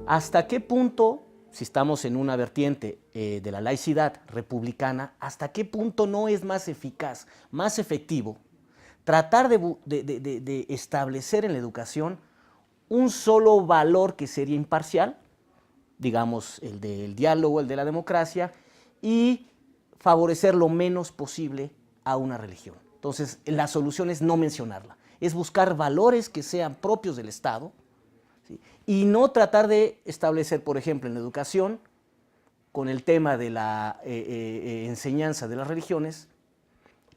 ¿Hasta qué punto, si estamos en una vertiente de la laicidad republicana, hasta qué punto no es más eficaz, más efectivo, tratar de establecer en la educación un solo valor que sería imparcial, digamos el del diálogo, el de la democracia, y favorecer lo menos posible a una religión? Entonces, la solución es no mencionarla, es buscar valores que sean propios del Estado, ¿sí? Y no tratar de establecer, por ejemplo, en la educación, con el tema de la enseñanza de las religiones,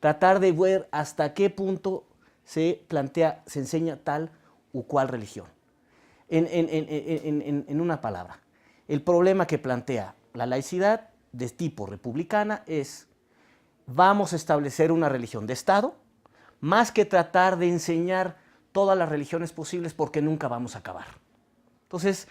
tratar de ver hasta qué punto se enseña tal o cual religión. En una palabra, el problema que plantea la laicidad de tipo republicana es: vamos a establecer una religión de Estado, más que tratar de enseñar todas las religiones posibles, porque nunca vamos a acabar. Entonces,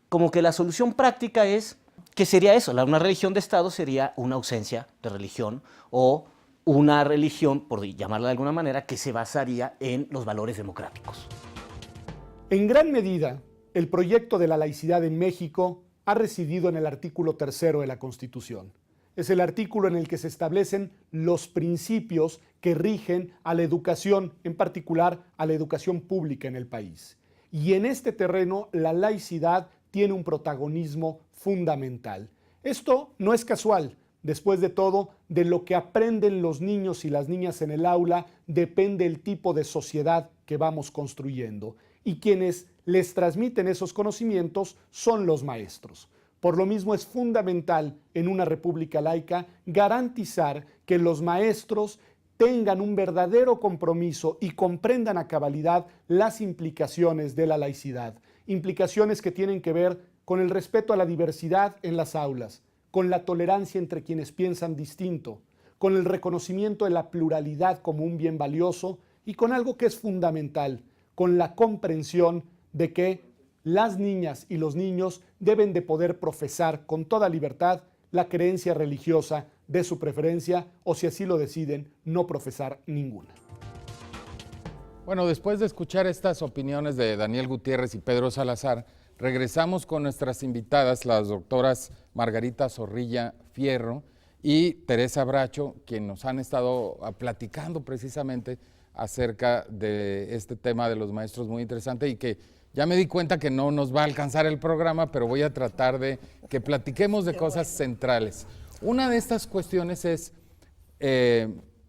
como que la solución práctica es, ¿qué sería eso? Una religión de Estado sería una ausencia de religión, o una religión, por llamarla de alguna manera, que se basaría en los valores democráticos. En gran medida, el proyecto de la laicidad en México ha residido en el artículo 3º de la Constitución. Es el artículo en el que se establecen los principios que rigen a la educación, en particular a la educación pública en el país. Y en este terreno, la laicidad tiene un protagonismo fundamental. Esto no es casual. Después de todo, de lo que aprenden los niños y las niñas en el aula depende el tipo de sociedad que vamos construyendo. Y quienes les transmiten esos conocimientos son los maestros. Por lo mismo, es fundamental en una república laica garantizar que los maestros tengan un verdadero compromiso y comprendan a cabalidad las implicaciones de la laicidad. Implicaciones que tienen que ver con el respeto a la diversidad en las aulas, con la tolerancia entre quienes piensan distinto, con el reconocimiento de la pluralidad como un bien valioso y con algo que es fundamental, con la comprensión de que las niñas y los niños deben de poder profesar con toda libertad la creencia religiosa de su preferencia, o si así lo deciden, no profesar ninguna. Bueno, después de escuchar estas opiniones de Daniel Gutiérrez y Pedro Salazar, regresamos con nuestras invitadas, las doctoras Margarita Zorrilla Fierro y Teresa Bracho, quienes nos han estado platicando precisamente acerca de este tema de los maestros, muy interesante, y que ya me di cuenta que no nos va a alcanzar el programa, pero voy a tratar de que platiquemos de cosas centrales. Una de estas cuestiones es,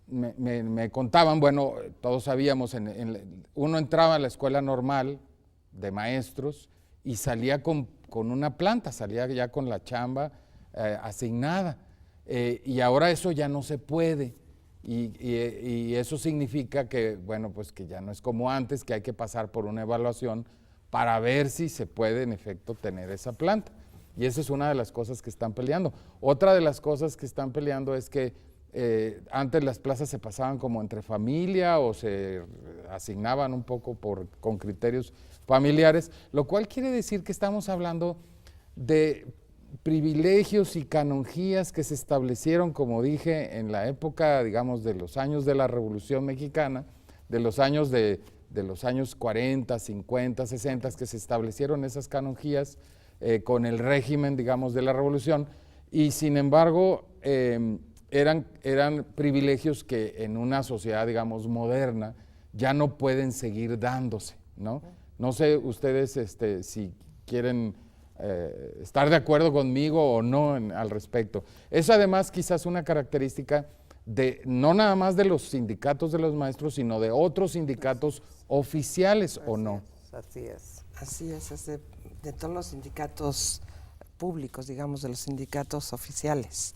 me contaban, bueno, todos sabíamos, uno entraba a la escuela normal de maestros y salía con una planta, salía ya con la chamba asignada, y ahora eso ya no se puede. Y eso significa que, bueno, pues que ya no es como antes, que hay que pasar por una evaluación para ver si se puede en efecto tener esa planta. Y esa es una de las cosas que están peleando. Otra de las cosas que están peleando es que antes las plazas se pasaban como entre familia o se asignaban un poco con criterios familiares, lo cual quiere decir que estamos hablando de privilegios y canonjías que se establecieron, como dije, en la época, digamos, de los años de la Revolución Mexicana, de los años 40, 50, 60, que se establecieron esas canonjías con el régimen, digamos, de la Revolución, y sin embargo eran privilegios que en una sociedad, digamos, moderna ya no pueden seguir dándose, ¿no? No sé ustedes si quieren estar de acuerdo conmigo o no al respecto. Es además quizás una característica de no nada más de los sindicatos de los maestros, sino de otros sindicatos oficiales, ¿o no? Así es de todos los sindicatos públicos, digamos, de los sindicatos oficiales.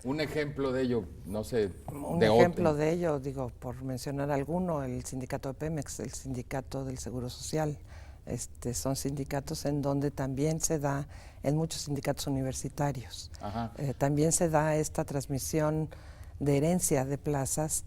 Un ejemplo de ello, no sé. Un ejemplo de ello, digo, por mencionar alguno, el sindicato de Pemex, el sindicato del Seguro Social. Son sindicatos en donde también se da, en muchos sindicatos universitarios, también se da esta transmisión de herencia de plazas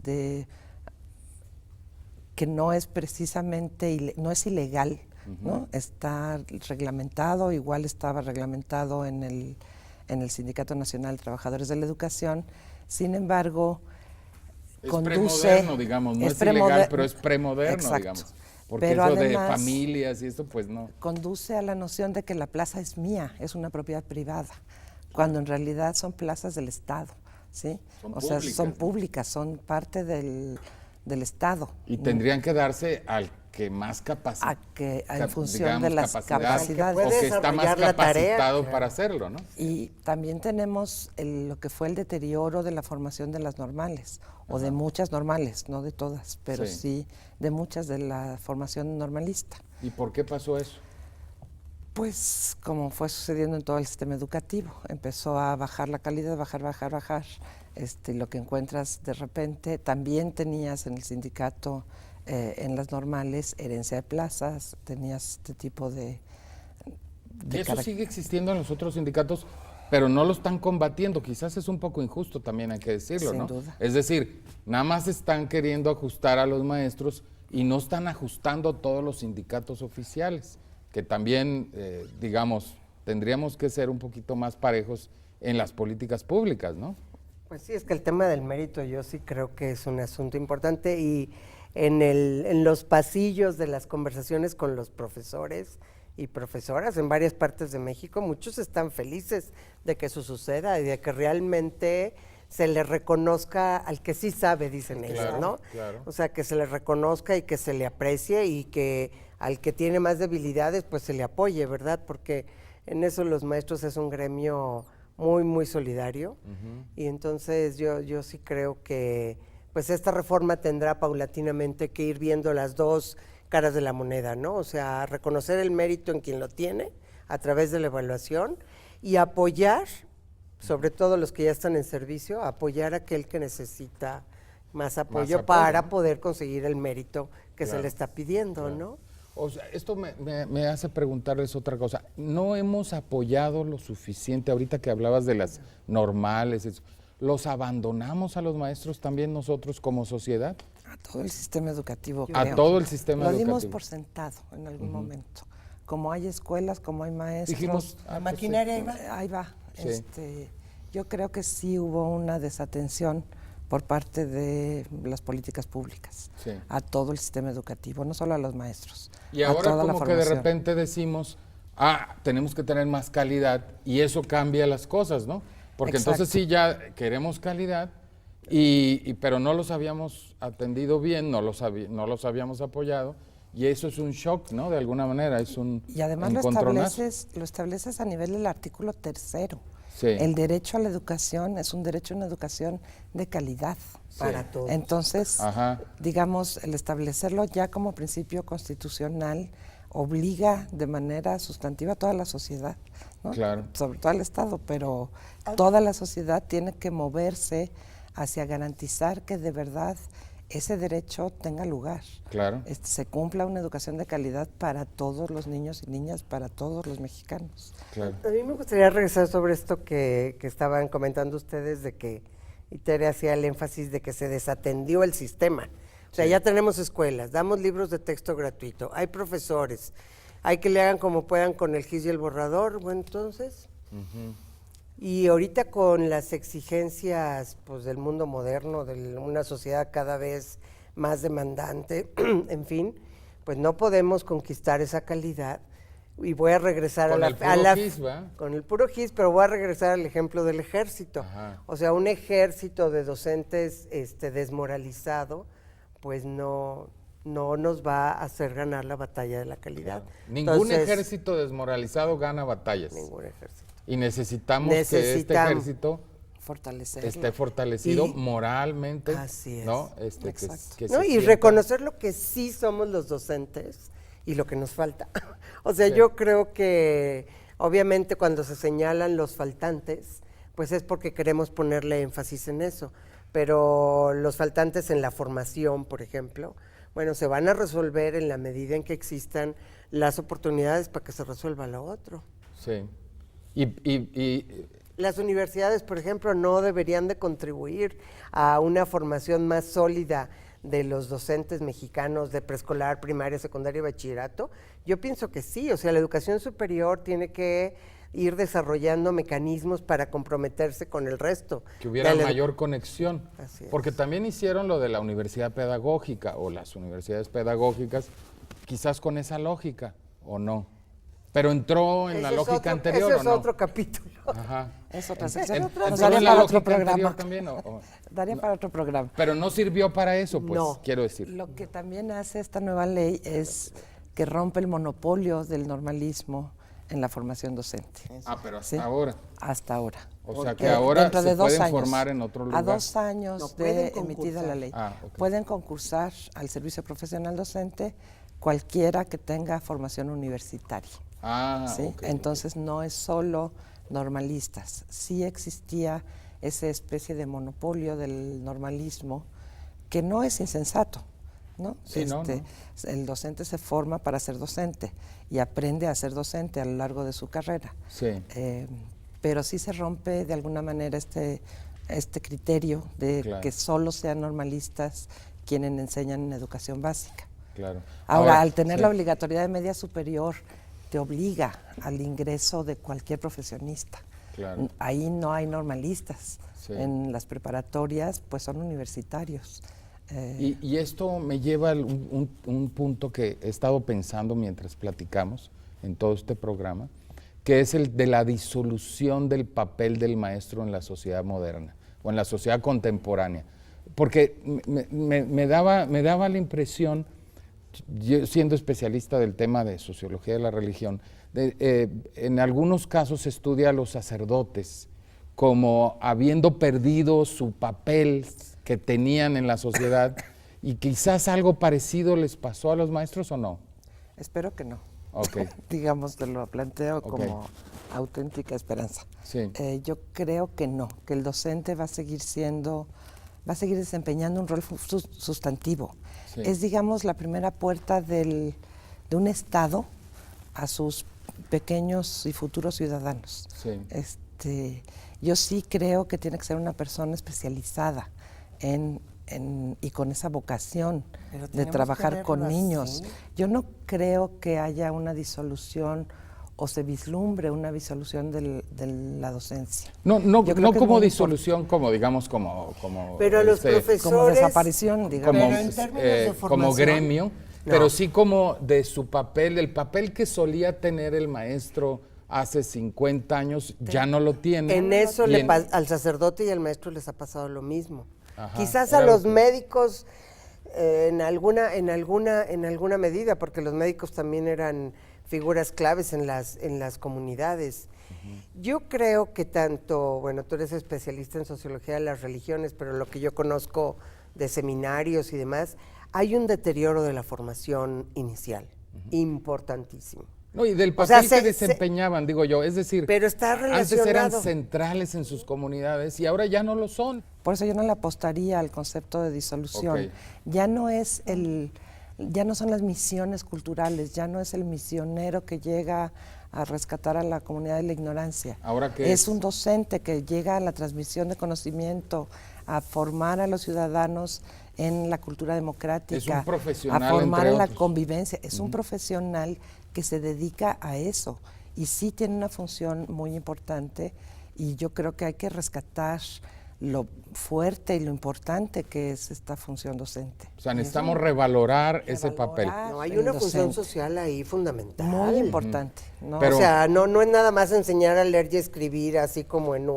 que no es precisamente, no es ilegal, ¿no? Está reglamentado, igual estaba reglamentado en el Sindicato Nacional de Trabajadores de la Educación. Sin embargo, Es conduce... premoderno, digamos, no es ilegal, pero es premoderno, Exacto. digamos. Porque Pero eso además, de familias y esto, pues no. conduce a la noción de que la plaza es mía, es una propiedad privada, cuando en realidad son plazas del Estado, ¿sí? Son o sea, públicas, son ¿no? públicas, son parte del Estado. Y tendrían que darse al que más capacidad. En función de las capacidades. O que está más desarrollar la tarea, capacitado claro. para hacerlo, ¿no? Y también tenemos lo que fue el deterioro de la formación de las normales, o de muchas normales, no de todas, pero Sí. sí de muchas de la formación normalista. ¿Y por qué pasó eso? Pues como fue sucediendo en todo el sistema educativo, empezó a bajar la calidad, bajar. Lo que encuentras de repente, también tenías en el sindicato, en las normales, herencia de plazas, tenías este tipo de Y eso sigue existiendo en los otros sindicatos, pero no lo están combatiendo. Quizás es un poco injusto también, hay que decirlo, Sin ¿no? duda. Es decir, nada más están queriendo ajustar a los maestros y no están ajustando todos los sindicatos oficiales, que también, digamos, tendríamos que ser un poquito más parejos en las políticas públicas, ¿no? Pues sí, es que el tema del mérito yo sí creo que es un asunto importante y en los pasillos de las conversaciones con los profesores y profesoras en varias partes de México, muchos están felices de que eso suceda y de que realmente se le reconozca al que sí sabe, dicen ellos, ¿no? Claro. O sea, que se le reconozca y que se le aprecie y que al que tiene más debilidades, pues se le apoye, ¿verdad? Porque en eso los maestros es un gremio muy, muy solidario. Y entonces yo sí creo que pues esta reforma tendrá paulatinamente que ir viendo las dos caras de la moneda, ¿no? O sea, reconocer el mérito en quien lo tiene a través de la evaluación y apoyar, sobre todo los que ya están en servicio, apoyar a aquel que necesita más apoyo para ¿no? poder conseguir el mérito que se Claro, le está pidiendo, claro. ¿no? O sea, esto me hace preguntarles otra cosa. ¿No hemos apoyado lo suficiente, ahorita que hablabas de las normales, eso, los abandonamos a los maestros también nosotros como sociedad? A todo el sistema educativo, A creo. todo el sistema Lo educativo. dimos por sentado en algún momento. Como hay escuelas, como hay maestros. Dijimos, La maquinaria ahí va. Ahí va. Sí. Yo creo que sí hubo una desatención por parte de las políticas públicas Sí. a todo el sistema educativo, no solo a los maestros. Y a ahora toda la como que de formación. repente decimos, tenemos que tener más calidad y eso cambia las cosas, ¿no? Porque Exacto. entonces sí ya queremos calidad, pero no los habíamos atendido bien, no los habíamos apoyado y eso es un shock, ¿no? De alguna manera, es un Y además lo encontronazo. estableces a nivel del artículo 3º. Sí. El derecho a la educación es un derecho a una educación de calidad. Para todos. Entonces, Ajá. digamos, el establecerlo ya como principio constitucional obliga de manera sustantiva a toda la sociedad, ¿no? Claro. Sobre todo al Estado, pero toda la sociedad tiene que moverse hacia garantizar que de verdad ese derecho tenga lugar. Claro. Se cumpla una educación de calidad para todos los niños y niñas, para todos los mexicanos. Claro. A mí me gustaría regresar sobre esto que estaban comentando ustedes de que, y Tere hacía el énfasis de que se desatendió el sistema. O sea, ya tenemos escuelas, damos libros de texto gratuito, hay profesores, hay que le hagan como puedan con el GIS y el borrador, bueno, entonces... Y ahorita con las exigencias pues, del mundo moderno, de una sociedad cada vez más demandante, en fin, pues no podemos conquistar esa calidad. Y voy a regresar Con a el puro GIS, ¿va? con el puro GIS, pero voy a regresar al ejemplo del ejército. Ajá. O sea, un ejército de docentes desmoralizado, pues no nos va a hacer ganar la batalla de la calidad. Ningún Entonces, ejército desmoralizado gana batallas. ningún ejército. Y necesitamos que este Necesitamos. ejército Fortalecerlo. esté fortalecido Y- moralmente, Así es. ¿no? Exacto. Que ¿No? se Y sienta- reconocer lo que sí somos los docentes y lo que nos falta. O sea, Sí. yo creo que obviamente cuando se señalan los faltantes, pues es porque queremos ponerle énfasis en eso. Pero los faltantes en la formación, por ejemplo, bueno, se van a resolver en la medida en que existan las oportunidades para que se resuelva lo otro. Sí. Y Las universidades, por ejemplo, no deberían de contribuir a una formación más sólida de los docentes mexicanos de preescolar, primaria, secundaria y bachillerato. Yo pienso que sí, o sea, la educación superior tiene que ir desarrollando mecanismos para comprometerse con el resto. Que hubiera de la- mayor conexión. Así es. Porque también hicieron lo de la universidad pedagógica o las universidades pedagógicas, quizás con esa lógica, ¿o no? Pero entró en la Ese es lógica otro- anterior, ese ¿o es no? otro capítulo. Ajá. Es otra sección. Nos ¿Entró daría en la para otro lógica anterior programa. también, o? Daría para otro programa. Pero no sirvió para eso, pues, No. quiero decir. Lo que también hace esta nueva ley es que rompe el monopolio del normalismo en la formación docente. Ah, pero hasta ¿Sí? ahora. Hasta ahora. O sea que ahora Dentro se de 2 pueden años, formar en otro lugar. A 2 años No, de pueden emitida la concursar. ley. Ah, ok. Pueden concursar al servicio profesional docente cualquiera que tenga formación universitaria. Ah, ¿Sí? ok. Entonces no es solo normalistas. Sí existía esa especie de monopolio del normalismo que no es insensato, ¿no? Sí, no. El docente se forma para ser docente y aprende a ser docente a lo largo de su carrera. Sí. Pero sí se rompe de alguna manera este criterio de Claro. que solo sean normalistas quienes enseñan en educación básica. Claro. Ahora, al tener sí. la obligatoriedad de media superior, te obliga al ingreso de cualquier profesionista. Claro. Ahí no hay normalistas. Sí. En las preparatorias, pues son universitarios. Y esto me lleva a un punto que he estado pensando mientras platicamos en todo este programa, que es el de la disolución del papel del maestro en la sociedad moderna o en la sociedad contemporánea. Porque me daba la impresión, yo siendo especialista del tema de sociología de la religión, en algunos casos se estudia a los sacerdotes como habiendo perdido su papel que tenían en la sociedad y quizás algo parecido les pasó a los maestros, ¿o no? Espero que no. Ok. Digamos, te lo planteo Ok. como auténtica esperanza. Sí. Yo creo que no, que el docente va a seguir desempeñando un rol sustantivo. Sí. Es, digamos, la primera puerta de un Estado a sus pequeños y futuros ciudadanos. Sí. Yo sí creo que tiene que ser una persona especializada y con esa vocación Pero de tenemos que trabajar con verlo niños. así. Yo no creo que haya una disolución o se vislumbre una disolución de la docencia. No Yo creo que es como muy disolución, como digamos, como Pero los este, profesores... Como desaparición, digamos. como, Pero en términos de como formación, gremio, no. pero sí como de su papel, el papel que solía tener el maestro hace 50 años, ya no lo tiene. En eso Y al sacerdote y al maestro les ha pasado lo mismo. Ajá, Quizás a era lo los que- médicos en alguna medida, porque los médicos también eran figuras claves en las comunidades. Yo creo que tanto, bueno, tú eres especialista en sociología de las religiones, pero lo que yo conozco de seminarios y demás, hay un deterioro de la formación inicial, importantísimo. No, y del O papel sea, que desempeñaban, digo yo, es decir, Pero está antes eran relacionado. centrales en sus comunidades y ahora ya no lo son. Por eso yo no le apostaría al concepto de disolución. Ok. Ya no son las misiones culturales, ya no es el misionero que llega a rescatar a la comunidad de la ignorancia. ¿Ahora qué es? Es un docente que llega a la transmisión de conocimiento, a formar a los ciudadanos en la cultura democrática, Es un profesional, a formar entre en la otros. convivencia. Es un profesional que se dedica a eso y sí tiene una función muy importante y yo creo que hay que rescatar lo fuerte y lo importante que es esta función docente. O sea, necesitamos revalorar ese papel. Revalorar No, hay el una función docente. social ahí fundamental. Muy importante, ¿no? Pero- O sea, no es nada más enseñar a leer y escribir así como en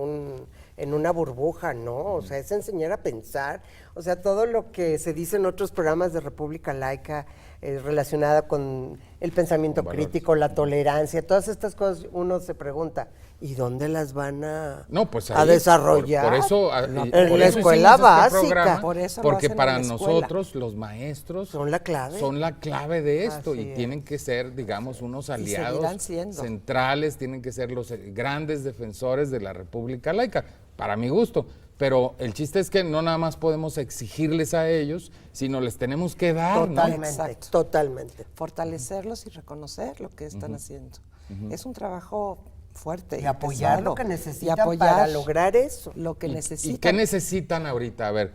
una burbuja, ¿no? O sea, es enseñar a pensar. O sea, todo lo que se dice en otros programas de República Laica relacionada con el pensamiento Valores. crítico, la tolerancia, todas estas cosas, uno se pregunta, ¿y dónde las van a Pues a ahí, desarrollar? Por eso, en por la eso escuela hicimos este básica. programa, Por eso lo porque hacen en para la escuela. nosotros los maestros Son la clave. son la clave de esto Así y es. tienen que ser, digamos, unos seguirán aliados siendo. centrales, tienen que ser los grandes defensores de la República Laica, para mi gusto. Pero el chiste es que no nada más podemos exigirles a ellos, sino les tenemos que dar, ¿no? Totalmente, Exacto. totalmente. Fortalecerlos y reconocer lo que están haciendo. Es un trabajo fuerte. Y apoyar pesado, lo que y necesitan apoyar para lograr eso. lo que ¿Y necesitan. qué necesitan ahorita? A ver,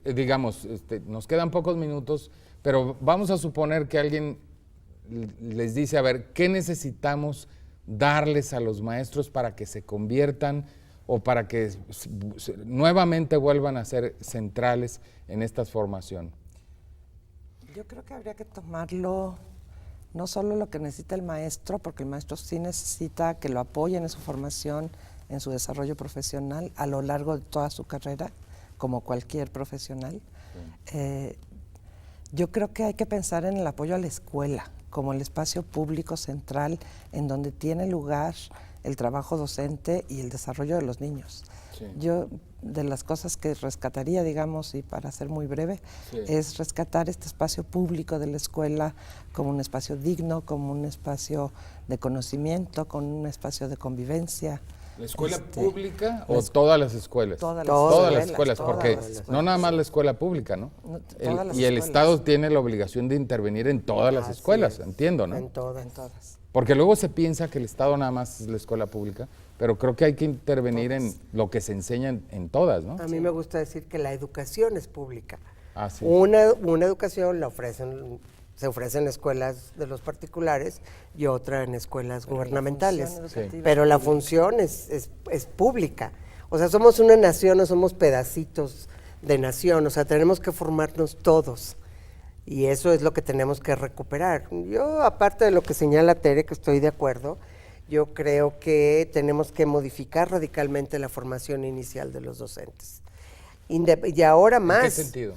digamos, nos quedan pocos minutos, pero vamos a suponer que alguien les dice, a ver, ¿qué necesitamos darles a los maestros para que se conviertan o para que nuevamente vuelvan a ser centrales en esta formación? Yo creo que habría que tomarlo no solo lo que necesita el maestro, porque el maestro sí necesita que lo apoyen en su formación, en su desarrollo profesional a lo largo de toda su carrera, como cualquier profesional. Yo creo que hay que pensar en el apoyo a la escuela como el espacio público central en donde tiene lugar el trabajo docente y el desarrollo de los niños. Sí. Yo, de las cosas que rescataría, digamos, y para ser muy breve, es rescatar este espacio público de la escuela como un espacio digno, como un espacio de conocimiento, como un espacio de convivencia. ¿La escuela pública o todas las escuelas? Todas las escuelas, porque no nada más la escuela pública, ¿no? Y el Estado tiene la obligación de intervenir en todas las escuelas, entiendo, ¿no? En todas. Porque luego se piensa que el Estado nada más es la escuela pública, pero creo que hay que intervenir en lo que se enseña en todas, ¿no? A mí me gusta decir que la educación es pública. Sí. Una educación se ofrece en escuelas de los particulares y otra en escuelas gubernamentales. Pero la función es pública. O sea, somos una nación, no somos pedacitos de nación. O sea, tenemos que formarnos todos. Y eso es lo que tenemos que recuperar. Yo, aparte de lo que señala Tere, que estoy de acuerdo, yo creo que tenemos que modificar radicalmente la formación inicial de los docentes. Y ahora más. ¿En qué sentido?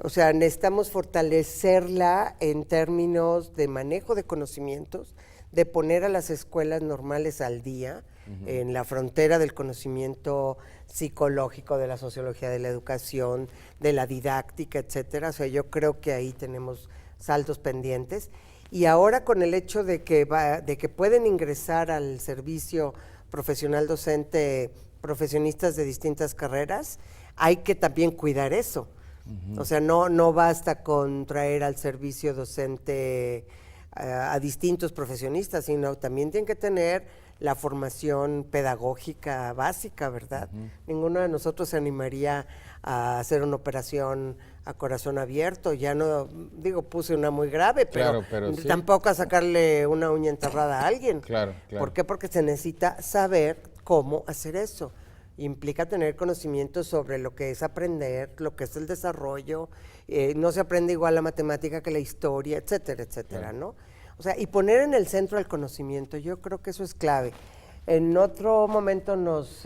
O sea, necesitamos fortalecerla en términos de manejo de conocimientos, de poner a las escuelas normales al día, en la frontera del conocimiento psicológico, de la sociología de la educación, de la didáctica, etcétera. O sea, yo creo que ahí tenemos saltos pendientes. Y ahora con el hecho de que pueden ingresar al servicio profesional docente profesionistas de distintas carreras, hay que también cuidar eso. O sea, no basta con traer al servicio docente a distintos profesionistas, sino también tienen que tener la formación pedagógica básica, ¿verdad? Ninguno de nosotros se animaría a hacer una operación a corazón abierto, ya no, digo, puse una muy grave, pero sí, tampoco a sacarle una uña enterrada a alguien. Claro. ¿Por qué? Porque se necesita saber cómo hacer eso. Implica tener conocimiento sobre lo que es aprender, lo que es el desarrollo, no se aprende igual la matemática que la historia, etcétera, etcétera, ¿no? O sea, y poner en el centro el conocimiento, yo creo que eso es clave. En otro momento nos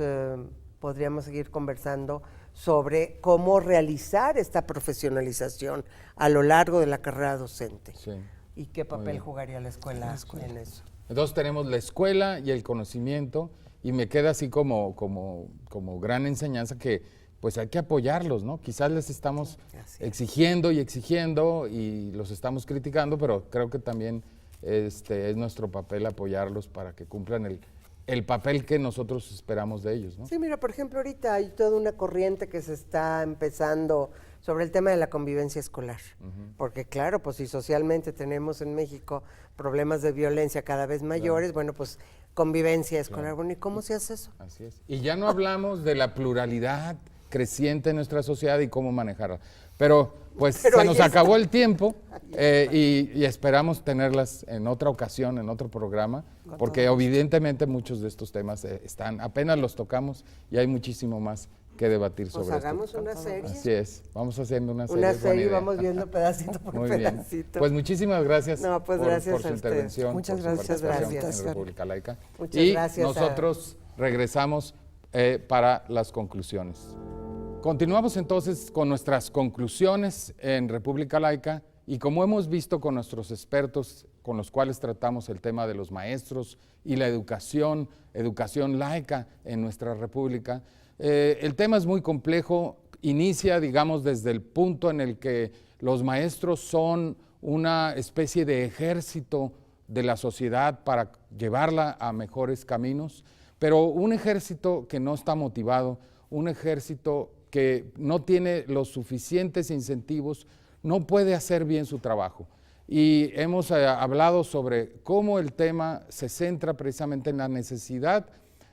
podríamos seguir conversando sobre cómo realizar esta profesionalización a lo largo de la carrera docente. Sí. ¿Y qué papel jugaría la escuela en eso? Entonces tenemos la escuela y el conocimiento, y me queda así como gran enseñanza que pues hay que apoyarlos, ¿no? Quizás les estamos exigiendo y los estamos criticando, pero creo que también es nuestro papel apoyarlos para que cumplan el papel que nosotros esperamos de ellos, ¿no? Sí, mira, por ejemplo, ahorita hay toda una corriente que se está empezando sobre el tema de la convivencia escolar, porque claro, pues si socialmente tenemos en México problemas de violencia cada vez mayores, bueno, pues convivencia escolar, bueno, ¿y cómo se hace eso? Así es. Y ya no hablamos de la pluralidad creciente en nuestra sociedad y cómo manejarla, pero se nos acabó el tiempo y esperamos tenerlas en otra ocasión, en otro programa, porque evidentemente muchos de estos temas apenas los tocamos y hay muchísimo más que debatir sobre esto. Hagamos una serie. Así es, vamos haciendo una serie. Una serie, vamos viendo pedacito por Muy pedacito. Bien. Pues muchísimas gracias gracias por su intervención. Muchas por su gracias, participación en República Laica. Muchas gracias. Nosotros regresamos para las conclusiones. Continuamos entonces con nuestras conclusiones en República Laica y como hemos visto con nuestros expertos con los cuales tratamos el tema de los maestros y la educación laica en nuestra república, el tema es muy complejo, inicia, digamos, desde el punto en el que los maestros son una especie de ejército de la sociedad para llevarla a mejores caminos, pero un ejército que no está motivado, un ejército que no tiene los suficientes incentivos, no puede hacer bien su trabajo. Y hemos hablado sobre cómo el tema se centra precisamente en la necesidad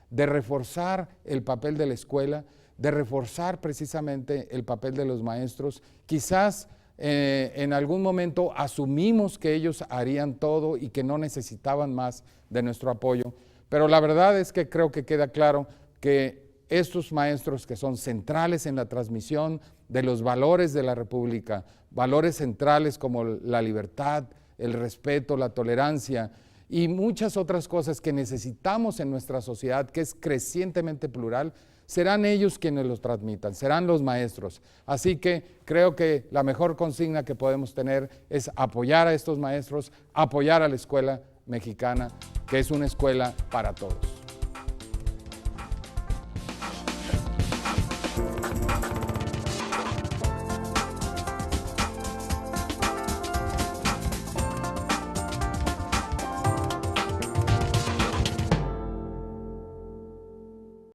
de reforzar el papel de la escuela, de reforzar precisamente el papel de los maestros, quizás en algún momento asumimos que ellos harían todo y que no necesitaban más de nuestro apoyo, pero la verdad es que creo que queda claro que estos maestros que son centrales en la transmisión de los valores de la República, valores centrales como la libertad, el respeto, la tolerancia y muchas otras cosas que necesitamos en nuestra sociedad, que es crecientemente plural, serán ellos quienes los transmitan, serán los maestros. Así que creo que la mejor consigna que podemos tener es apoyar a estos maestros, apoyar a la escuela mexicana, que es una escuela para todos.